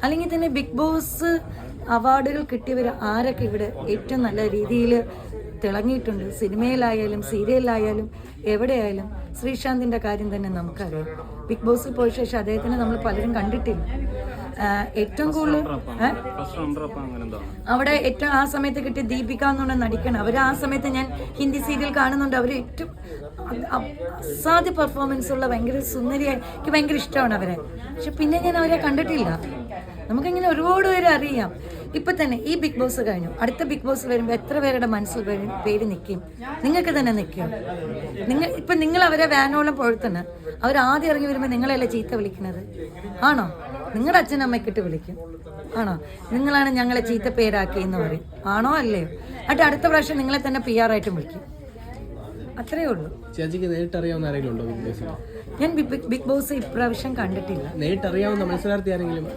അല്ലെങ്കിൽ തന്നെ big boss അവാർഡുകൾ കിട്ടിയവർ ആരൊക്കെ ഇവിടെ ഏറ്റവും നല്ല രീതിയിൽ തിളങ്ങിയിട്ടുണ്ട്, സിനിമയിലായാലും സീരിയലിലായാലും എവിടെയായാലും. ശ്രീശാന്തിൻ്റെ കാര്യം തന്നെ നമുക്കറിയാം. ബിഗ് ബോസിൽ പോയ ശേഷം അദ്ദേഹത്തിന് നമ്മൾ പലരും കണ്ടിട്ടില്ല. ഏറ്റവും കൂടുതൽ അവിടെ ഏറ്റവും ആ സമയത്ത് കിട്ടിയ ദീപിക എന്നുള്ള നടിക്കണം. അവർ ആ സമയത്ത് ഞാൻ ഹിന്ദി സീരിയൽ കാണുന്നുണ്ട്. അവർ ഏറ്റവും അസാധ്യ പെർഫോമൻസ് ഉള്ള ഭയങ്കര സുന്ദരിയായി, എനിക്ക് ഭയങ്കര ഇഷ്ടമാണ് അവരെ. പക്ഷെ പിന്നെ ഞാൻ അവരെ കണ്ടിട്ടില്ല. നമുക്കിങ്ങനെ ഒരുപാട് പേര് അറിയാം. ഇപ്പം തന്നെ ഈ ബിഗ് ബോസ് കഴിഞ്ഞു, അടുത്ത ബിഗ് ബോസ് വരുമ്പോൾ എത്ര പേരുടെ മനസ്സിൽ പേര് നിൽക്കും? നിങ്ങൾക്ക് തന്നെ നിൽക്കും. നിങ്ങൾ അവരെ വാനോളം പൊഴുത്തണ്. അവർ ആദ്യം ഇറങ്ങി വരുമ്പോൾ നിങ്ങളല്ലേ ചീത്ത വിളിക്കുന്നത്? ആണോ? നിങ്ങളുടെ അച്ഛനമ്മയ്ക്കിട്ട് വിളിക്കും. ആണോ? നിങ്ങളാണ് ഞങ്ങളെ ചീത്ത പേരാക്കിയെന്ന് പറയും. ആണോ അല്ലയോ? എന്നിട്ട് അടുത്ത പ്രാവശ്യം നിങ്ങളെ തന്നെ PR ആയിട്ടും വിളിക്കും. അത്രയേ ഉള്ളൂ. ചേച്ചിക്ക് നേരിട്ടറിയാവുന്ന ആരെങ്കിലും ഉണ്ടോ ബിഗ് ബോസിൽ? ഞാൻ ബിഗ് ബോസ് ഇപ്രാവശ്യം കണ്ടിട്ടില്ല. നേരിട്ടറിയാവുന്ന മത്സരാർത്ഥി ആരെങ്കിലും?